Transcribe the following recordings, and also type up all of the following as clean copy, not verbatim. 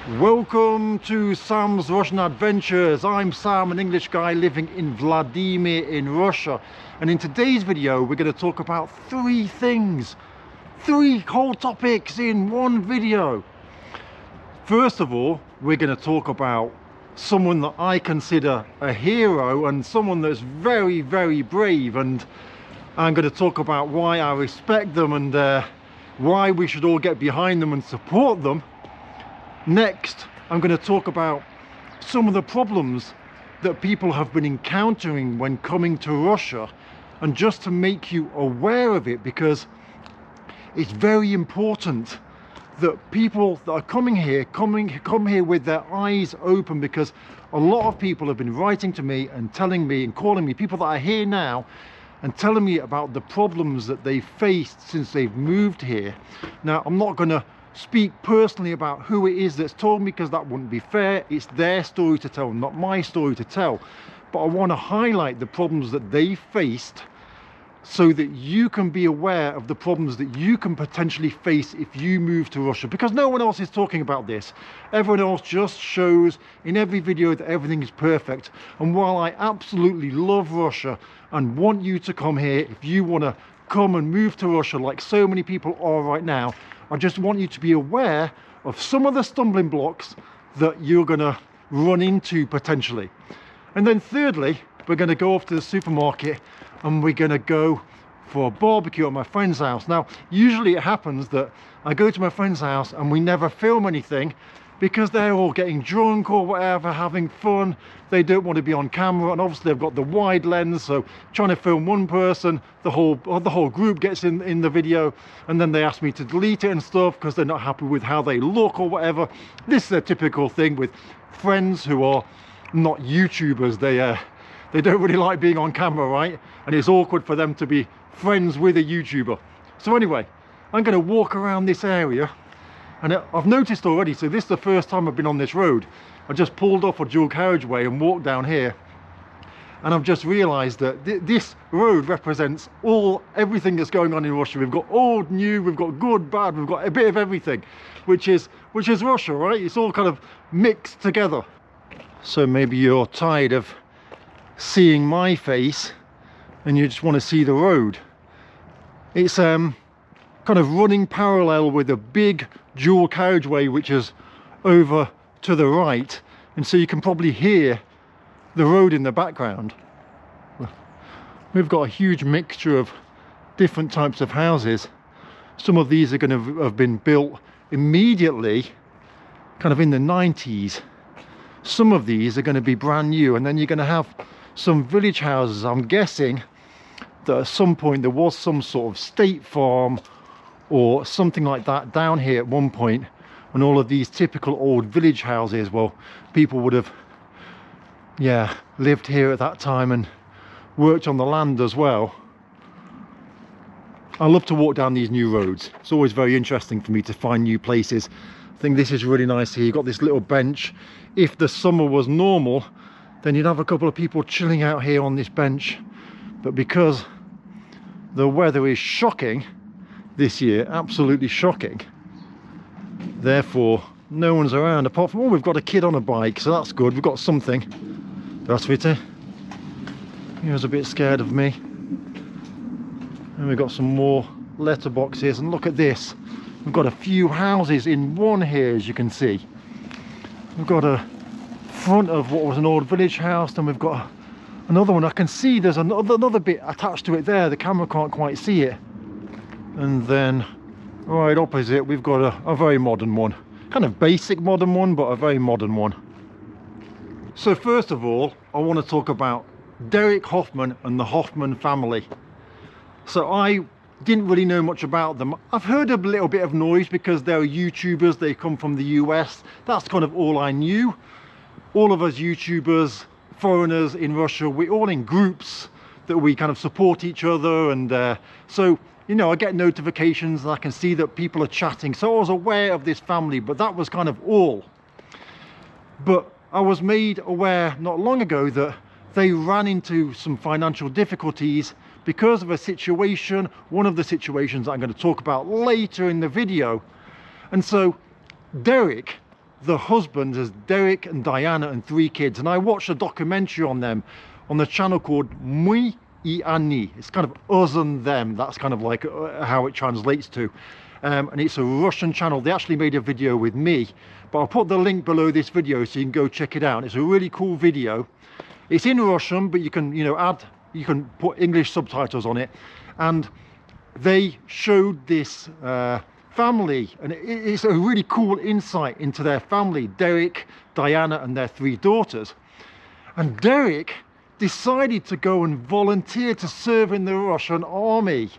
Welcome to Sam's Russian Adventures. I'm Sam, an English guy living in Vladimir in Russia, and in today's video we're going to talk about three whole topics in one video. First of all, we're going to talk about someone that I consider a hero and someone that's very, very brave, and I'm going to talk about why I respect them and why we should all get behind them and support them. Next, I'm going to talk about some of the problems that people have been encountering when coming to Russia, and just to make you aware of it, because it's very important that people that are coming here come here with their eyes open, because a lot of people have been writing to me and telling me and calling me, people that are here now, and telling me about the problems that they've faced since they've moved here. Now, I'm not going to speak personally about who it is that's told me, because that wouldn't be fair. It's their story to tell, not my story to tell. But I want to highlight the problems that they faced so that you can be aware of the problems that you can potentially face if you move to Russia, because no one else is talking about this. Everyone else just shows in every video that everything is perfect. And while I absolutely love Russia and want you to come here, if you want to come and move to Russia like so many people are right now, I just want you to be aware of some of the stumbling blocks that you're going to run into potentially. And then thirdly, we're going to go off to the supermarket and we're going to go for a barbecue at my friend's house. Now, usually it happens that I go to my friend's house and we never film anything because they're all getting drunk or whatever, having fun. They don't want to be on camera, and obviously they've got the wide lens, so trying to film one person, the whole group gets in the video, and then they ask me to delete it and stuff because they're not happy with how they look or whatever. This is a typical thing with friends who are not YouTubers. They don't really like being on camera, right? And it's awkward for them to be friends with a YouTuber. So anyway, I'm going to walk around this area, and I've noticed already, so this is the first time I've been on this road. I just pulled off a dual carriageway and walked down here, and I've just realized that this road represents everything that's going on in Russia. We've got old, new, we've got good, bad, we've got a bit of everything, which is Russia, right? It's all kind of mixed together. So maybe you're tired of seeing my face and you just want to see the road. It's kind of running parallel with a big dual carriageway which is over to the right, and so you can probably hear the road in the background. We've got a huge mixture of different types of houses. Some of these are going to have been built immediately, kind of in the 90s. Some of these are going to be brand new, and then you're going to have some village houses. I'm guessing that at some point there was some sort of state farm or something like that down here at one point, and all of these typical old village houses, well, people would have lived here at that time and worked on the land as well. I love to walk down these new roads. It's always very interesting for me to find new places. I think this is really nice here. You've got this little bench. If the summer was normal, then you'd have a couple of people chilling out here on this bench, but because the weather is shocking this year, absolutely shocking, therefore no one's around, apart from, we've got a kid on a bike, so that's good. We've got something. Здравствуйте. He was a bit scared of me. And we've got some more letterboxes, and look at this, we've got a few houses in one here, as you can see. We've got a front of what was an old village house, then we've got another one. I can see there's another bit attached to it there, the camera can't quite see it. And then right opposite we've got a very modern one, kind of basic modern one, but a very modern one. So first of all, I want to talk about Derek Hoffman and the Hoffman family. So I didn't really know much about them. I've heard a little bit of noise because they're YouTubers, they come from the US. That's kind of all I knew. All of us YouTubers, foreigners in Russia, we're all in groups that we kind of support each other, and so, you know, I get notifications and I can see that people are chatting, so I was aware of this family, but that was kind of all. But I was made aware not long ago that they ran into some financial difficulties because of a situation, one of the situations I'm going to talk about later in the video. And so Derek, the husbands as Derek and Diana and 3 kids. And I watched a documentary on them on the channel called Mój I Ani. It's kind of us and them. That's kind of like how it translates to. And it's a Russian channel. They actually made a video with me, but I'll put the link below this video so you can go check it out. It's a really cool video. It's in Russian, but you can, you can put English subtitles on it. And they showed this family, and it's a really cool insight into their family, Derek, Diana and their 3 daughters. And Derek decided to go and volunteer to serve in the Russian army.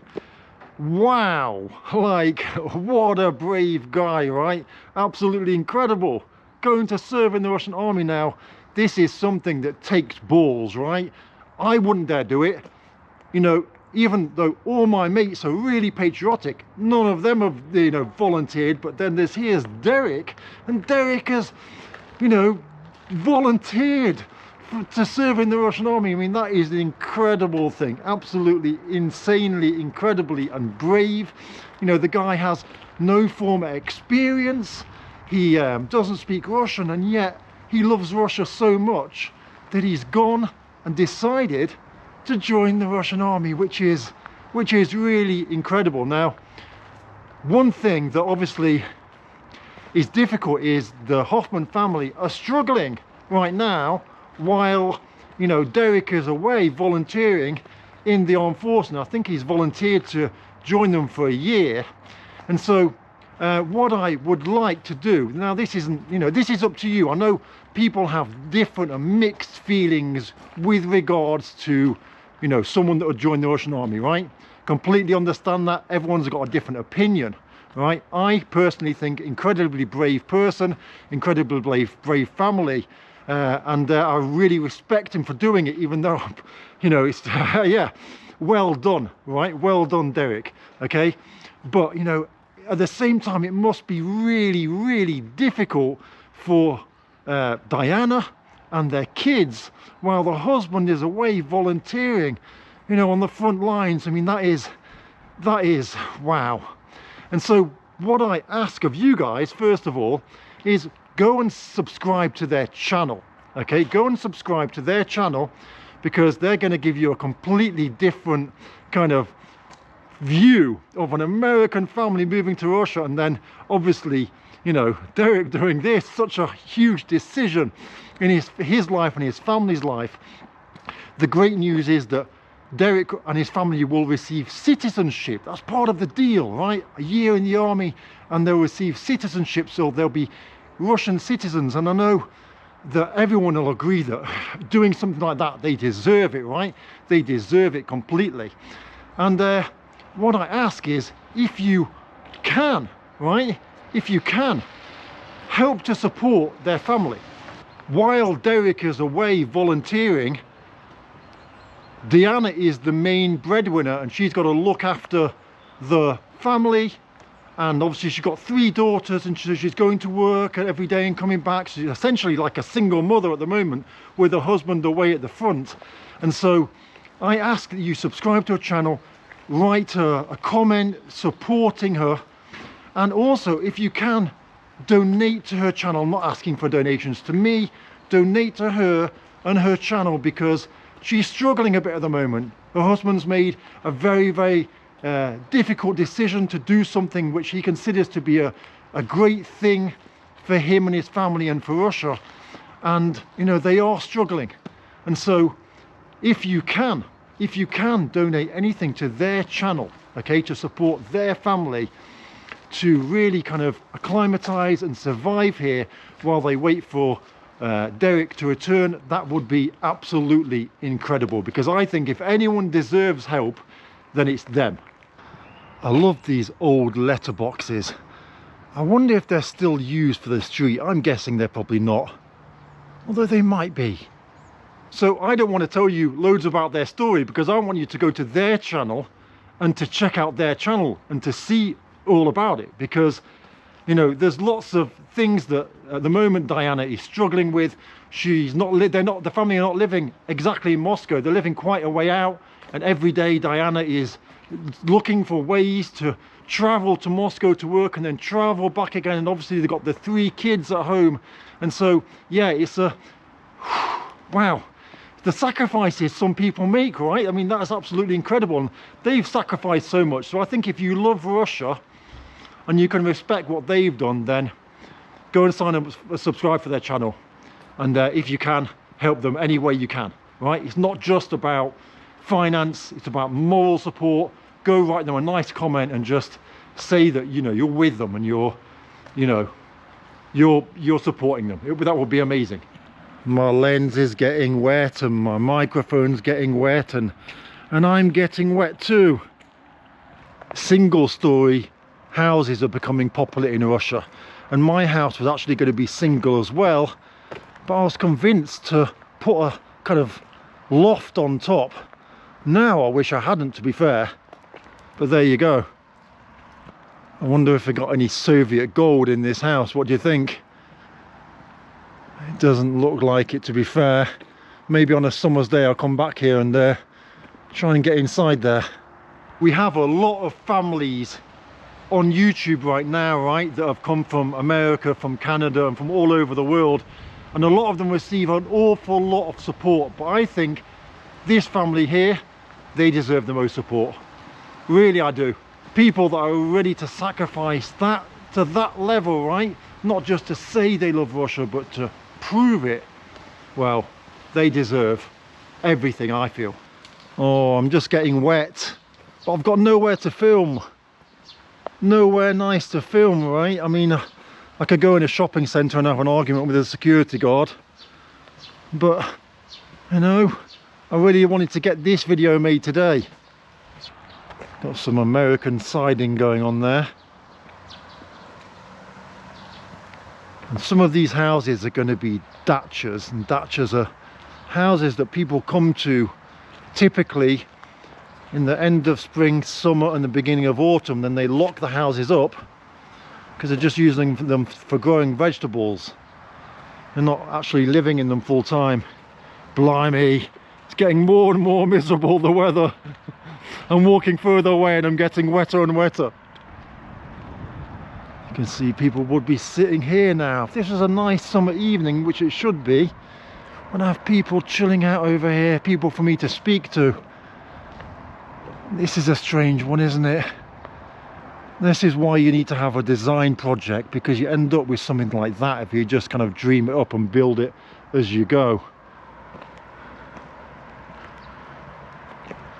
Wow, like, what a brave guy, right? Absolutely incredible. Going to serve in the Russian army now, this is something that takes balls, right? I wouldn't dare do it. You know, even though all my mates are really patriotic, none of them have, you know, volunteered. But then here's Derek, and Derek has, you know, volunteered to serve in the Russian army. I mean, that is an incredible thing. Absolutely, insanely, incredibly, and brave. You know, the guy has no former experience. He doesn't speak Russian, and yet he loves Russia so much that he's gone and decided to join the Russian army, which is really incredible. Now, one thing that obviously is difficult is the Hoffman family are struggling right now while, you know, Derek is away volunteering in the armed forces. And I think he's volunteered to join them for a year. And so what I would like to do now, this isn't, you know, this is up to you. I know people have different and mixed feelings with regards to, you know, someone that would join the Russian army, right? Completely understand that. Everyone's got a different opinion, right? I personally think incredibly brave person, incredibly brave family, and I really respect him for doing it, even though, you know, it's yeah, well done, right? Well done, Derek. Okay, but you know, at the same time, it must be really, really difficult for Diana and their kids while the husband is away volunteering, you know, on the front lines. I mean, that is wow. And so what I ask of you guys, first of all, is go and subscribe to their channel. Okay, go and subscribe to their channel, because they're going to give you a completely different kind of view of an American family moving to Russia. And then obviously, you know, Derek doing this, such a huge decision in his life and his family's life. The great news is that Derek and his family will receive citizenship. That's part of the deal, right? A year in the army and they'll receive citizenship, so they'll be Russian citizens. And I know that everyone will agree that doing something like that, they deserve it, right? They deserve it completely. And what I ask is, if you can, right? If you can, help to support their family. While Derek is away volunteering, Diana is the main breadwinner, and she's got to look after the family. And obviously she's got 3 daughters, and she's going to work every day and coming back. She's essentially like a single mother at the moment, with her husband away at the front. And so I ask that you subscribe to her channel, write a comment supporting her, and also, if you can, donate to her channel. I'm not asking for donations to me. Donate to her and her channel, because she's struggling a bit at the moment. Her husband's made a very, very difficult decision to do something which he considers to be a great thing for him and his family and for Russia. And, you know, they are struggling. And so if you can donate anything to their channel, okay, to support their family, to really kind of acclimatize and survive here while they wait for Derek to return, that would be absolutely incredible. Because I think if anyone deserves help, then it's them. I love these old letterboxes. I wonder if they're still used for the street. I'm guessing they're probably not, although they might be. So I don't want to tell you loads about their story, because I want you to go to their channel and to check out their channel and to see all about it. Because, you know, there's lots of things that at the moment Diana is struggling with. The family are not living exactly in Moscow. They're living quite a way out, and every day Diana is looking for ways to travel to Moscow to work and then travel back again, and obviously they've got the 3 kids at home. And so yeah, it's a wow, the sacrifices some people make, right? I mean, that is absolutely incredible, and they've sacrificed so much. So I think if you love Russia and you can respect what they've done, then go and sign up, subscribe for their channel, and if you can, help them any way you can, right? It's not just about finance, it's about moral support. Go write them a nice comment and just say that, you know, you're with them and you're, you know, you're supporting them. That would be amazing. My lens is getting wet and my microphone's getting wet, and I'm getting wet too. Single story houses are becoming popular in Russia, and my house was actually going to be single as well, but I was convinced to put a kind of loft on top. Now I wish I hadn't, to be fair, but there you go. I wonder if I got any Soviet gold in this house. What do you think? It doesn't look like it, to be fair. Maybe on a summer's day I'll come back here and try and get inside there. We have a lot of families on YouTube right now, right, that have come from America, from Canada, and from all over the world, and a lot of them receive an awful lot of support. But I think this family here, they deserve the most support. Really, I do. People that are ready to sacrifice that to that level, right? Not just to say they love Russia, but to prove it. Well, they deserve everything, I feel. Oh, I'm just getting wet, but I've got nowhere to film. Nowhere nice to film, right? I mean, I could go in a shopping centre and have an argument with a security guard, but you know, I really wanted to get this video made today. Got some American siding going on there. And some of these houses are going to be dachas, and dachas are houses that people come to typically in the end of spring, summer and the beginning of autumn. Then they lock the houses up because they're just using them for growing vegetables. They're not actually living in them full time. Blimey, it's getting more and more miserable, the weather. I'm walking further away and I'm getting wetter and wetter. You can see people would be sitting here now. If this was a nice summer evening, which it should be, I'd have people chilling out over here, people for me to speak to. This is a strange one, isn't it? This is why you need to have a design project, because you end up with something like that if you just kind of dream it up and build it as you go.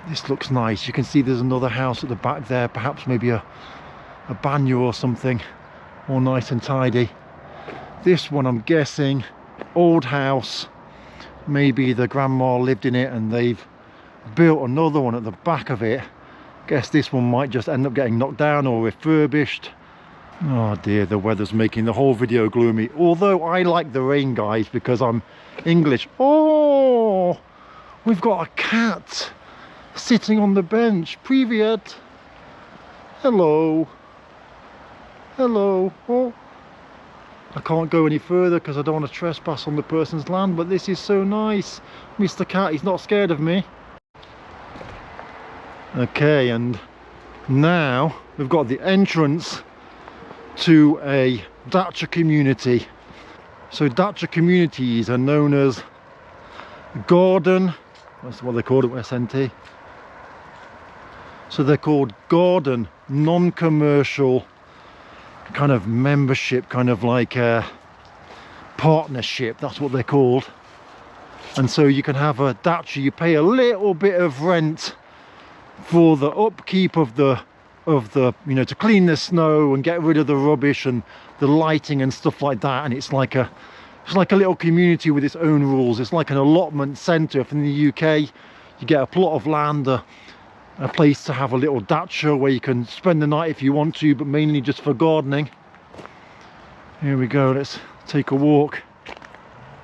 This looks nice. You can see there's another house at the back there, perhaps maybe a banyo or something, all nice and tidy. This one, I'm guessing, old house, maybe the grandma lived in it and they've built another one at the back of it. Guess this one might just end up getting knocked down or refurbished. Oh dear, the weather's making the whole video gloomy, although I like the rain, guys, because I'm English. Oh, we've got a cat sitting on the bench. Privyet. Hello. Hello. Oh, I can't go any further because I don't want to trespass on the person's land, but this is so nice. Mr. Cat, he's not scared of me. Okay, and now we've got the entrance to a Dacha community. So Dacha communities are known as garden, that's what they call it, SNT. So they're called garden non-commercial kind of membership, kind of like a partnership, that's what they're called. And so you can have a dacha, you pay a little bit of rent for the upkeep of the you know, to clean the snow and get rid of the rubbish and the lighting and stuff like that. And it's like a little community with its own rules. It's like an allotment centre. If in the UK you get a plot of land, a place to have a little dacha where you can spend the night if you want to, but mainly just for gardening. Here we go, let's take a walk.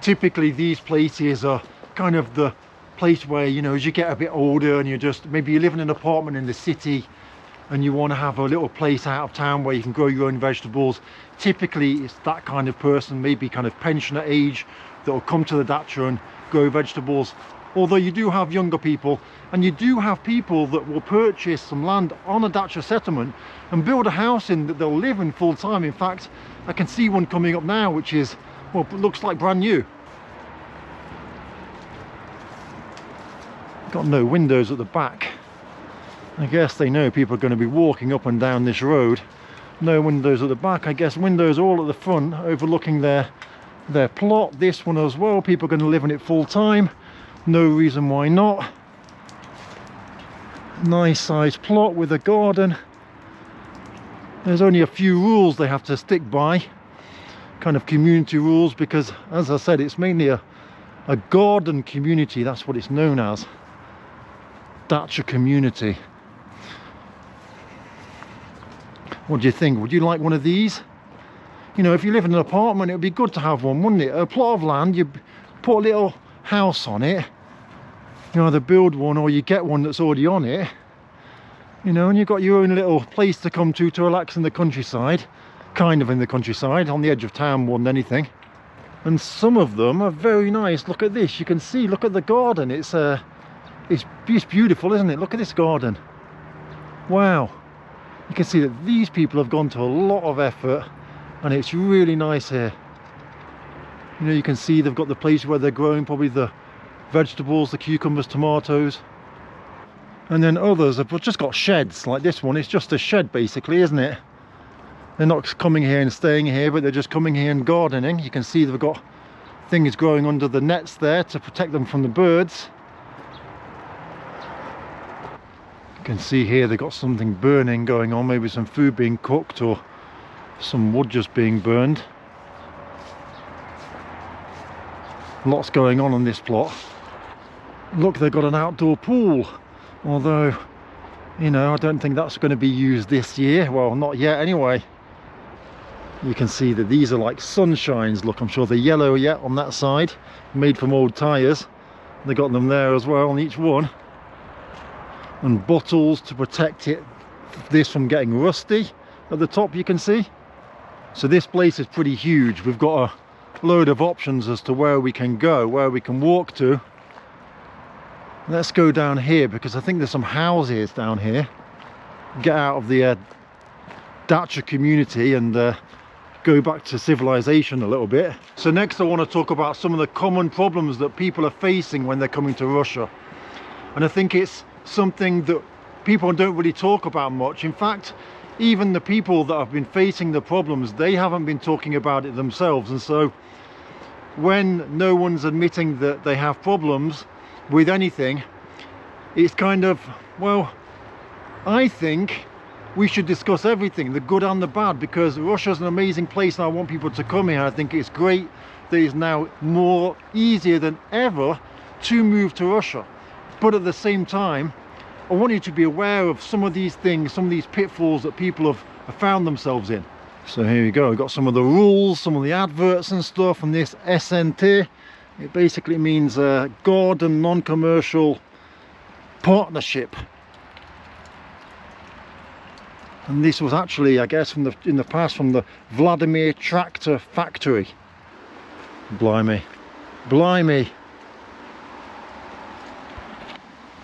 Typically these places are kind of the place where, you know, as you get a bit older and maybe you live in an apartment in the city and you want to have a little place out of town where you can grow your own vegetables. Typically it's that kind of person, maybe kind of pensioner age, that will come to the dacha and grow vegetables. although you do have younger people, and you do have people that will purchase some land on a Dacha settlement and build a house in that they'll live in full time. In fact, I can see one coming up now which is, well, looks like brand new. Got no windows at the back. I guess they know people are going to be walking up and down this road. No windows at the back. I guess windows all at the front overlooking their plot. This one as well, people are going to live in it full time. No reason why not. Nice sized plot with a garden. There's only a few rules they have to stick by, kind of community rules, because as I said, it's mainly a garden community. That's what it's known as, Dacha community. What do you think? Would you like one of these? You know, if you live in an apartment, it would be good to have one, wouldn't it? A plot of land, you put a little house on it. You either build one or you get one that's already on it. You know, and you've got your own little place to come to relax in the countryside. Kind of in the countryside, on the edge of town more than anything. And some of them are very nice. Look at this, you can see, look at the garden. It's beautiful, isn't it? Look at this garden. Wow. You can see that these people have gone to a lot of effort, and it's really nice here. You know, you can see they've got the place where they're growing probably the vegetables, the cucumbers, tomatoes. And then others have just got sheds, like this one. It's just a shed basically, isn't it? They're not coming here and staying here, but they're just coming here and gardening. You can see they've got things growing under the nets there to protect them from the birds. You can see here they've got something burning going on, maybe some food being cooked or some wood just being burned. Lots going on this plot. Look, they've got an outdoor pool, although, you know, I don't think that's going to be used this year. Well, not yet anyway. You can see that these are like sunshines. Look, I'm sure they're yellow yet on that side, made from old tyres. They got them there as well on each one. And bottles to protect this from getting rusty at the top, you can see. So this place is pretty huge. We've got a load of options as to where we can go, where we can walk to. Let's go down here because I think there's some houses down here. Get out of the Dacha community and go back to civilization a little bit. So next I want to talk about some of the common problems that people are facing when they're coming to Russia. And I think it's something that people don't really talk about much. In fact, even the people that have been facing the problems, they haven't been talking about it themselves. And so when no one's admitting that they have problems with anything, it's kind of, well, I think we should discuss everything, the good and the bad, because Russia's an amazing place and I want people to come here. I think it's great that it's now more easier than ever to move to Russia. But at the same time, I want you to be aware of some of these things, some of these pitfalls that people have found themselves in. So here you go, we've got some of the rules, some of the adverts and stuff, and this SNT, it basically means garden non-commercial partnership. And this was actually, I guess, in the past from the Vladimir Tractor Factory. Blimey, blimey.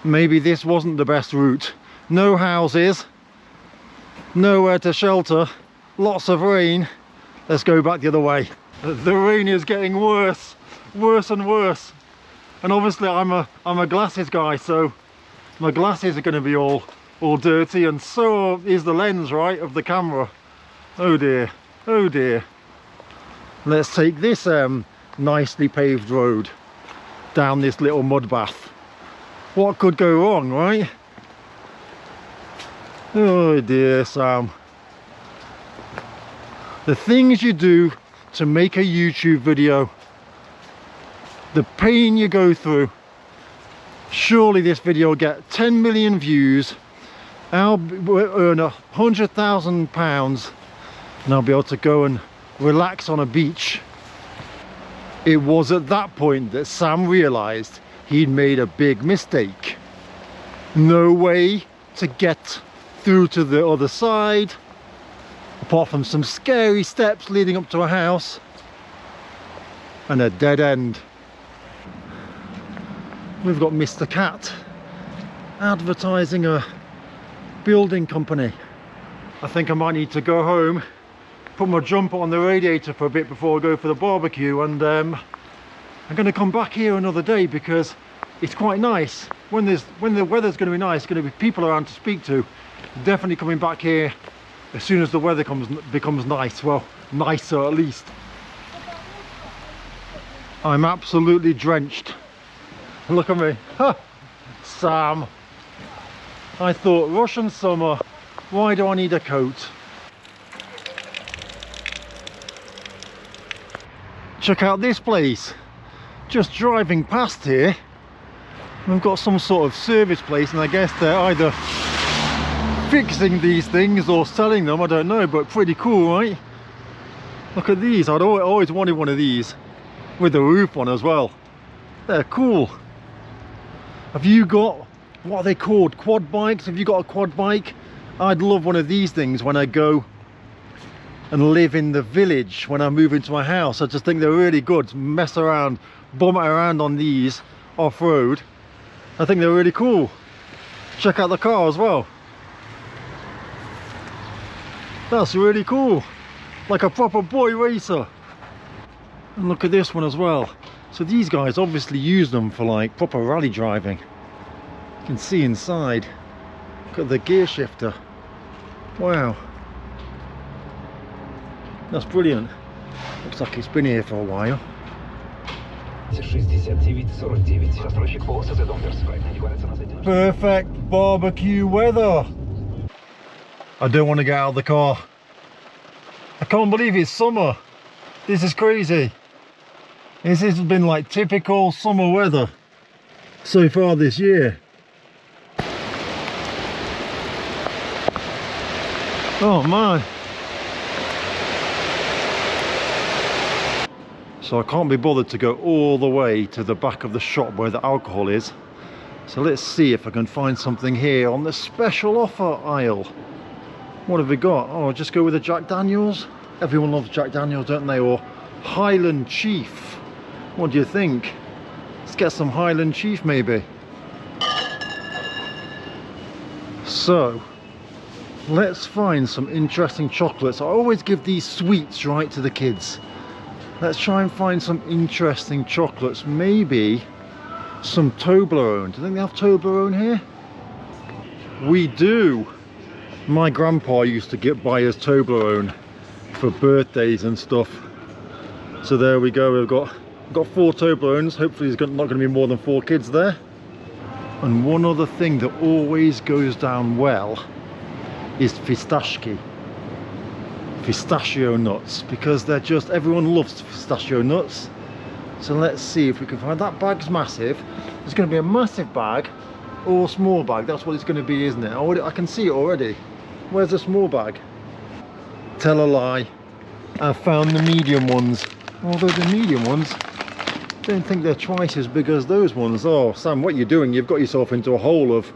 Maybe this wasn't the best route. No houses, nowhere to shelter, lots of rain. Let's go back the other way. The rain is getting worse and worse. And obviously I'm a glasses guy, so my glasses are going to be all dirty, and so is the lens, right, of the camera. Oh dear, oh dear. Let's take this nicely paved road down this little mud bath. What could go wrong, right? Oh dear, Sam. The things you do to make a YouTube video, the pain you go through. Surely this video will get 10 million views. I'll earn £100,000 and I'll be able to go and relax on a beach. It was at that point that Sam realised he'd made a big mistake. No way to get through to the other side, apart from some scary steps leading up to a house and a dead end. we've got Mr. Cat advertising a building company. I think I might need to go home, put my jumper on the radiator for a bit before I go for the barbecue, and I'm going to come back here another day because it's quite nice. When the weather's going to be nice, going to be people around to speak to. Definitely coming back here as soon as the weather becomes nice, well, nicer at least. I'm absolutely drenched. Look at me. Ha! Sam. I thought, Russian summer, why do I need a coat? Check out this place. Just driving past here, we've got some sort of service place, and I guess they're either fixing these things or selling them, I don't know, but pretty cool, right? Look at these. I'd always wanted one of these with the roof on as well. They're cool. Have you got, what are they called, quad bikes? Have you got a quad bike? I'd love one of these things when I go and live in the village, when I move into my house. I just think they're really good. Mess around, bomb it around on these off-road. I think they're really cool. Check out the car as well. That's really cool. Like a proper boy racer. And look at this one as well. So these guys obviously use them for like proper rally driving. You can see inside. Look at the gear shifter. Wow. That's brilliant. Looks like it's been here for a while. Perfect barbecue weather. I don't want to get out of the car. I can't believe it's summer. This is crazy. This has been like typical summer weather so far this year. Oh man. So I can't be bothered to go all the way to the back of the shop where the alcohol is. So let's see if I can find something here on the special offer aisle. What have we got? Oh, just go with the Jack Daniels. Everyone loves Jack Daniels, don't they? Or Highland Chief. What do you think? Let's get some Highland Chief maybe. So let's find some interesting chocolates. I always give these sweets right to the kids. Let's try and find some interesting chocolates. Maybe some Toblerone. Do you think they have Toblerone here? We do. My grandpa used to buy us Toblerone for birthdays and stuff. So there we go. We've got 4 Toblerones. Hopefully there's not going to be more than 4 kids there. And one other thing that always goes down well is pistachio nuts, because they're just, everyone loves pistachio nuts. So let's see if we can find, that bag's massive. There's going to be a massive bag or a small bag. That's what it's going to be, isn't it? I can see it already. Where's the small bag? Tell a lie. I found the medium ones. Although the medium ones, don't think they're twice as big as those ones. Oh Sam, what you're doing, you've got yourself into a hole of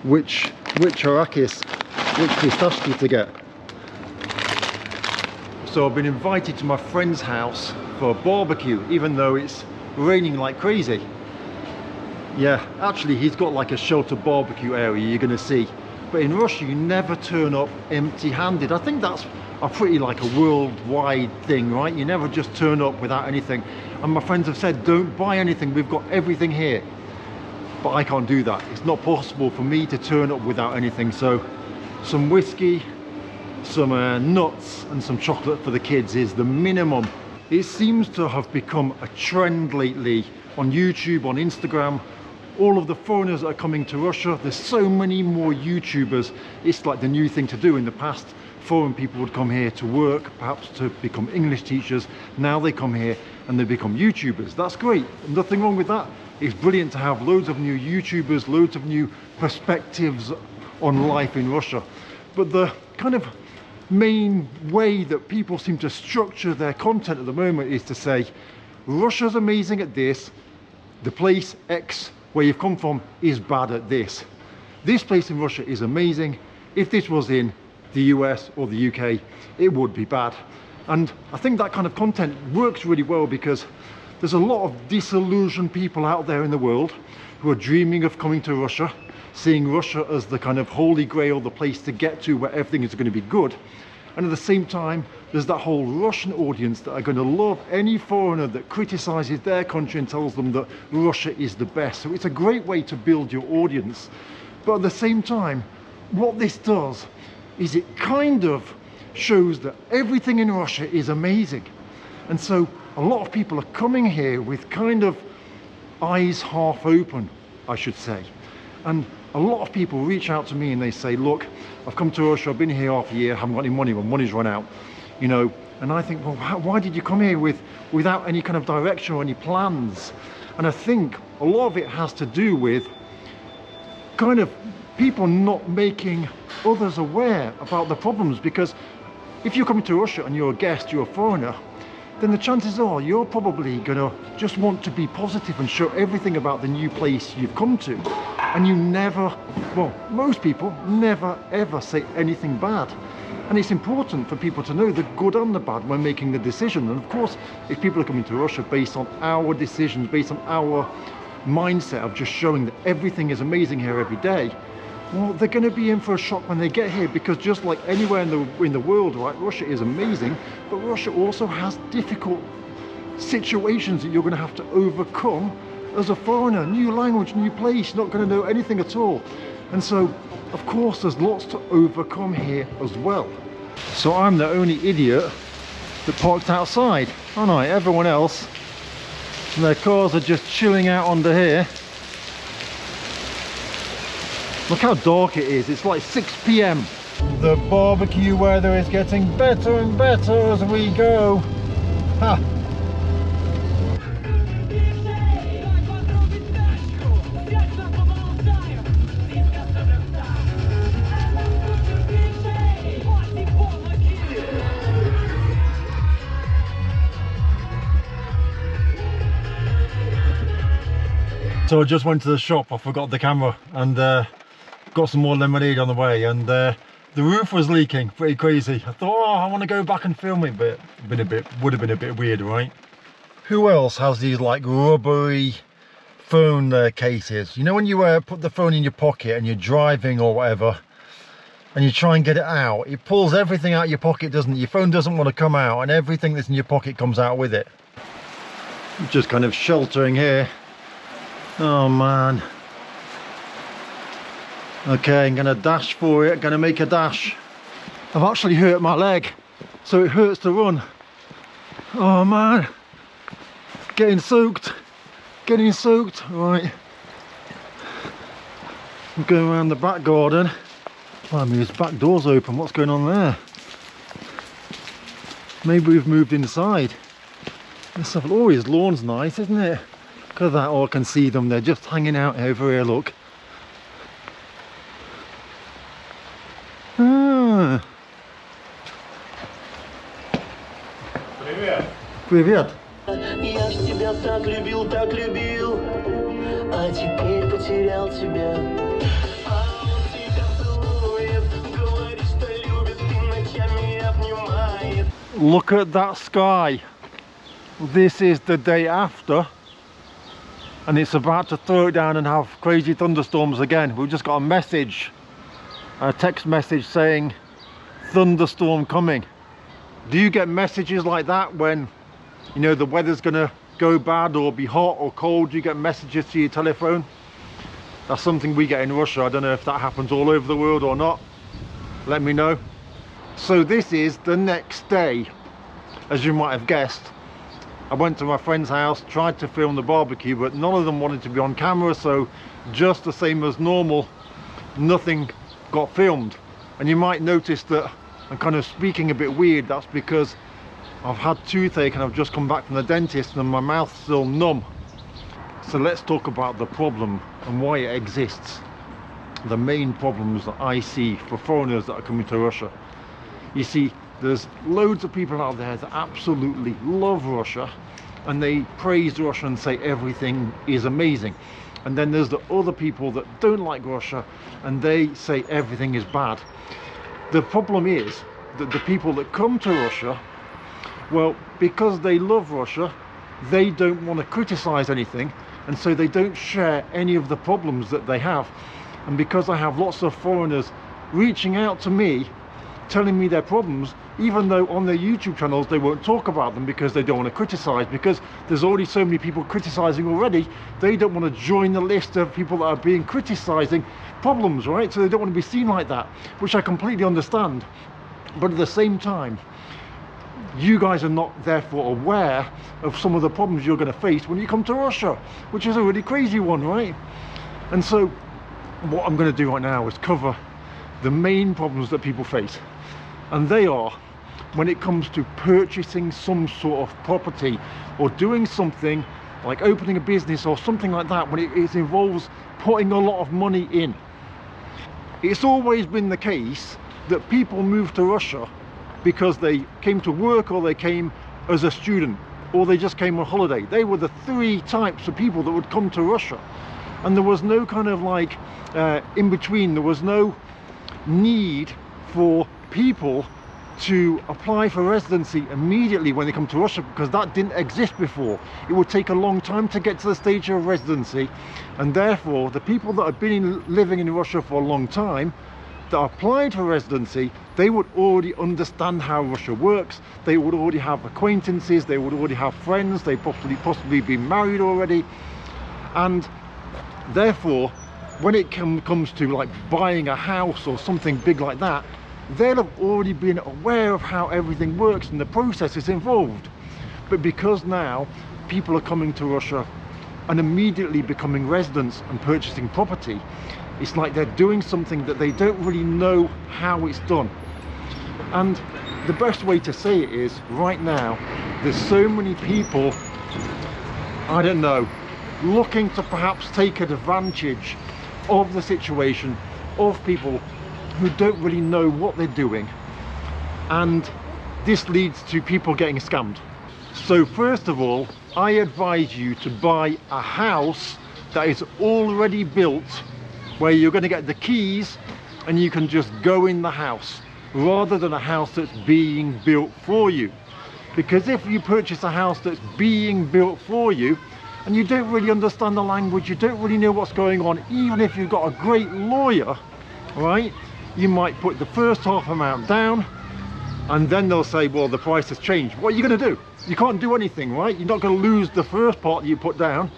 which pistachio to get. So I've been invited to my friend's house for a barbecue, even though it's raining like crazy. Yeah, actually he's got like a sheltered barbecue area you're gonna see. But in Russia you never turn up empty-handed. I think that's a pretty like a worldwide thing, right? You never just turn up without anything. And my friends have said, don't buy anything, we've got everything here. But I can't do that. It's not possible for me to turn up without anything. So some whiskey, some nuts and some chocolate for the kids is the minimum. It seems to have become a trend lately on YouTube, on Instagram. All of the foreigners that are coming to Russia, there's so many more YouTubers. It's like the new thing to do. In the past, foreign people would come here to work, perhaps to become English teachers. Now they come here and they become YouTubers. That's great, nothing wrong with that. It's brilliant to have loads of new YouTubers, loads of new perspectives on life in Russia. But the kind of main way that people seem to structure their content at the moment is to say, Russia's amazing at this, the place X where you've come from is bad at this. This place in Russia is amazing. If this was in the US or the UK, it would be bad. And I think that kind of content works really well because there's a lot of disillusioned people out there in the world who are dreaming of coming to Russia, seeing Russia as the kind of holy grail, the place to get to where everything is going to be good. And at the same time, there's that whole Russian audience that are going to love any foreigner that criticizes their country and tells them that Russia is the best. So it's a great way to build your audience. But at the same time, what this does is it kind of shows that everything in Russia is amazing. And so a lot of people are coming here with kind of eyes half open, I should say. And a lot of people reach out to me and they say, look, I've come to Russia, I've been here half a year, haven't got any money, my money's run out, you know. And I think, well, why did you come here without any kind of direction or any plans? And I think a lot of it has to do with kind of people not making others aware about the problems. Because if you're coming to Russia and you're a guest, you're a foreigner, then the chances are you're probably gonna just want to be positive and show everything about the new place you've come to. And you never, well, most people never ever say anything bad. And it's important for people to know the good and the bad when making the decision. And of course, if people are coming to Russia based on our decisions, based on our mindset of just showing that everything is amazing here every day, well, they're going to be in for a shock when they get here, because just like anywhere in the world, right, Russia is amazing, but Russia also has difficult situations that you're going to have to overcome as a foreigner. New language, new place, not going to know anything at all. And so, of course, there's lots to overcome here as well. So I'm the only idiot that parked outside, aren't I? Everyone else, their cars are just chilling out under here. Look how dark it is, it's like 6 p.m. The barbecue weather is getting better and better as we go. Ha! So I just went to the shop, I forgot the camera, and got some more lemonade on the way, and the roof was leaking, pretty crazy. I thought, oh, I want to go back and film it, but would have been a bit weird, right? Who else has these like rubbery phone cases? You know when you put the phone in your pocket and you're driving or whatever, and you try and get it out, it pulls everything out of your pocket, doesn't it? Your phone doesn't want to come out, and everything that's in your pocket comes out with it. Just kind of sheltering here. Oh man. Okay, I'm gonna dash for it, gonna make a dash. I've actually hurt my leg, so it hurts to run. Oh man, getting soaked, right. I'm going around the back garden. I mean, his back door's open, what's going on there? Maybe we've moved inside. Let's have, oh, his lawn's nice, isn't it? Look at that, oh, I can see them, they're just hanging out over here, look. Ah. Привет. Привет. Я ж тебя так любил, а теперь потерял тебя. А он тебя целует, говорит, что любит и ночами обнимает. Look at that sky. This is the day after, and it's about to throw it down and have crazy thunderstorms again. We've just got a message, a text message saying thunderstorm coming. Do you get messages like that when, you know, the weather's gonna go bad or be hot or cold? Do you get messages to your telephone? That's something we get in Russia. I don't know if that happens all over the world or not. Let me know. So this is the next day. As you might have guessed, I went to my friend's house, tried to film the barbecue, but none of them wanted to be on camera, so just the same as normal, nothing got filmed. And you might notice that I'm kind of speaking a bit weird. That's because I've had toothache and I've just come back from the dentist and my mouth's still numb. So let's talk about the problem and why it exists. The main problems that I see for foreigners that are coming to Russia. You see, there's loads of people out there that absolutely love Russia and they praise Russia and say everything is amazing. And then there's the other people that don't like Russia and they say everything is bad. The problem is that the people that come to Russia, well, because they love Russia, they don't want to criticize anything, and so they don't share any of the problems that they have. And because I have lots of foreigners reaching out to me, telling me their problems, even though on their YouTube channels they won't talk about them because they don't want to criticize, because there's already so many people criticizing already, they don't want to join the list of people that are being criticizing problems, right? So they don't want to be seen like that, which I completely understand. But at the same time, you guys are not therefore aware of some of the problems you're going to face when you come to Russia, which is a really crazy one, right? And so what I'm going to do right now is cover the main problems that people face, and they are when it comes to purchasing some sort of property or doing something like opening a business or something like that, when it involves putting a lot of money in. It's always been the case that people move to Russia because they came to work, or they came as a student, or they just came on holiday. They were the three types of people that would come to Russia, and there was no kind of like in between. There was no need for people to apply for residency immediately when they come to Russia, because that didn't exist before. It would take a long time to get to the stage of residency, and therefore the people that had been living in Russia for a long time that applied for residency, they would already understand how Russia works. They would already have acquaintances, they would already have friends, they possibly been married already, and therefore when it comes to like buying a house or something big like that, they'll have already been aware of how everything works and the processes involved. But because now people are coming to Russia and immediately becoming residents and purchasing property, it's like they're doing something that they don't really know how it's done. And the best way to say it is, right now there's so many people, I don't know, looking to perhaps take advantage of the situation, of people who don't really know what they're doing, and this leads to people getting scammed. So first of all, I advise you to buy a house that is already built, where you're going to get the keys and you can just go in the house, rather than a house that's being built for you. Because if you purchase a house that's being built for you and you don't really understand the language, you don't really know what's going on, even if you've got a great lawyer, right, you might put the first half amount down and then they'll say, well, the price has changed. What are you going to do? You can't do anything, right? You're not going to lose the first part that you put down,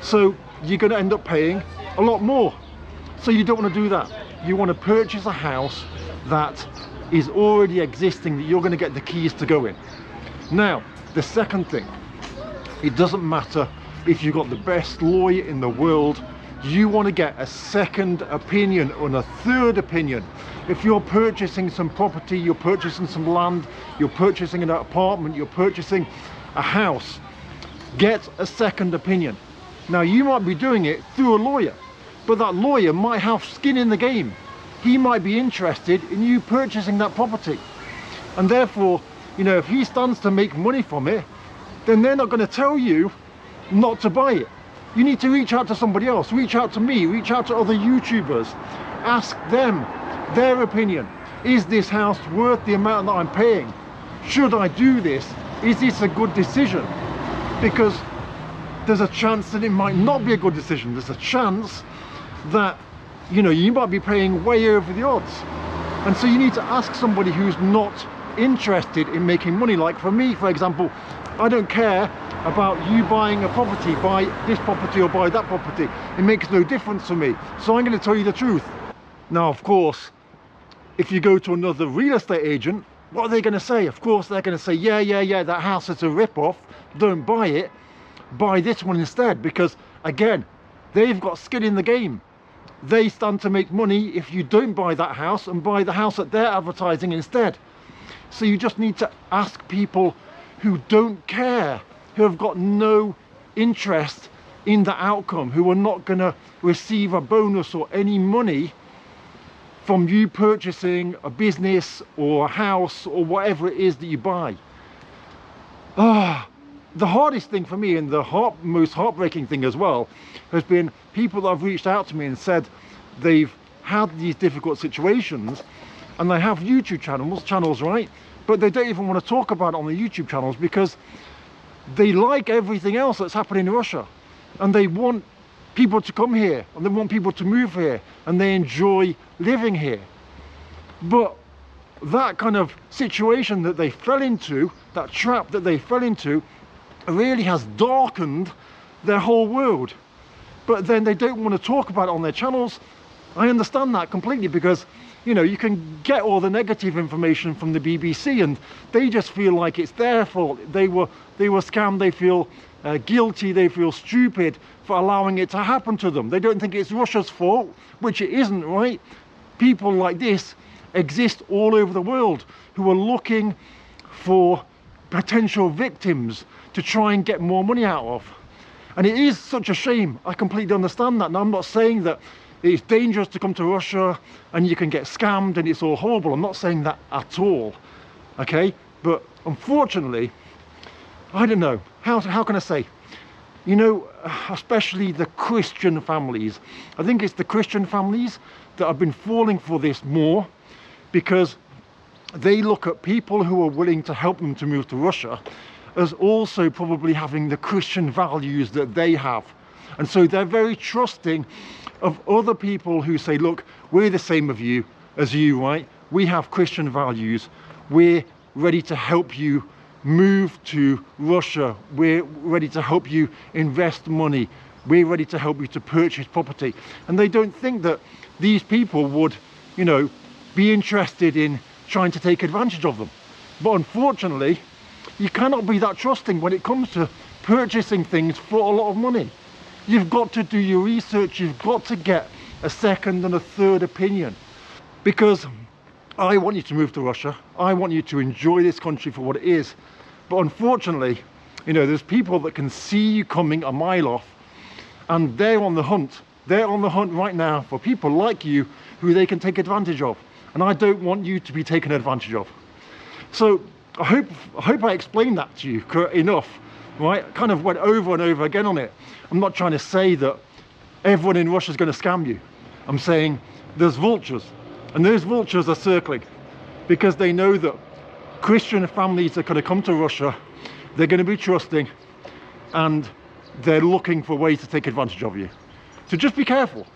so you're going to end up paying a lot more. So you don't want to do that. You want to purchase a house that is already existing, that you're going to get the keys to go in. Now, the second thing, it doesn't matter if you've got the best lawyer in the world, you want to get a second opinion or a third opinion. If you're purchasing some property, you're purchasing some land, you're purchasing an apartment, you're purchasing a house, get a second opinion. Now, you might be doing it through a lawyer, but that lawyer might have skin in the game. He might be interested in you purchasing that property, and therefore, you know, if he stands to make money from it, then they're not going to tell you not to buy it. You need to reach out to somebody else, reach out to me, reach out to other YouTubers, ask them their opinion. Is this house worth the amount that I'm paying? Should I do this? Is this a good decision? Because there's a chance that it might not be a good decision. There's a chance that, you know, you might be paying way over the odds. And so you need to ask somebody who's not interested in making money. Like for me, for example, I don't care about you buying a property, buy this property or buy that property. It makes no difference to me. So I'm going to tell you the truth. Now, of course, if you go to another real estate agent, what are they going to say? Of course, they're going to say, yeah, that house is a rip-off. Don't buy it. Buy this one instead. Because, again, they've got skin in the game. They stand to make money if you don't buy that house and buy the house that they're advertising instead. So you just need to ask people who don't care, who have got no interest in the outcome, who are not going to receive a bonus or any money from you purchasing a business or a house or whatever it is that you buy. The hardest thing for me, and the most heartbreaking thing as well, has been people that have reached out to me and said they've had these difficult situations and they have YouTube channels, right? But they don't even want to talk about it on the YouTube channels because they like everything else that's happening in Russia, and they want people to come here, and they want people to move here, and they enjoy living here. But that kind of situation that they fell into, that trap that they fell into, really has darkened their whole world. But then they don't want to talk about it on their channels. I understand that completely, because you know, you can get all the negative information from the BBC, and they just feel like it's their fault. They were scammed. They feel guilty. They feel stupid for allowing it to happen to them. They don't think it's Russia's fault, which it isn't, right? People like this exist all over the world who are looking for potential victims to try and get more money out of. And it is such a shame. I completely understand that. And I'm not saying that it's dangerous to come to Russia and you can get scammed and it's all horrible. I'm not saying that at all, okay? But unfortunately, I don't know, how can I say? You know, especially the Christian families. I think it's the Christian families that have been falling for this more, because they look at people who are willing to help them to move to Russia as also probably having the Christian values that they have. And so they're very trusting of other people who say, look, we're the same as you, right? We have Christian values. We're ready to help you move to Russia. We're ready to help you invest money. We're ready to help you to purchase property. And they don't think that these people would, you know, be interested in trying to take advantage of them. But unfortunately, you cannot be that trusting when it comes to purchasing things for a lot of money. You've got to do your research. You've got to get a second and a third opinion, because I want you to move to Russia. I want you to enjoy this country for what it is. But unfortunately, you know, there's people that can see you coming a mile off, and they're on the hunt. They're on the hunt right now for people like you who they can take advantage of. And I don't want you to be taken advantage of. So I hope I explained that to you enough, right? I kind of went over and over again on it. I'm not trying to say that everyone in Russia is going to scam you. I'm saying there's vultures, and those vultures are circling because they know that Christian families are going to come to Russia. They're going to be trusting, and they're looking for ways to take advantage of you. So just be careful.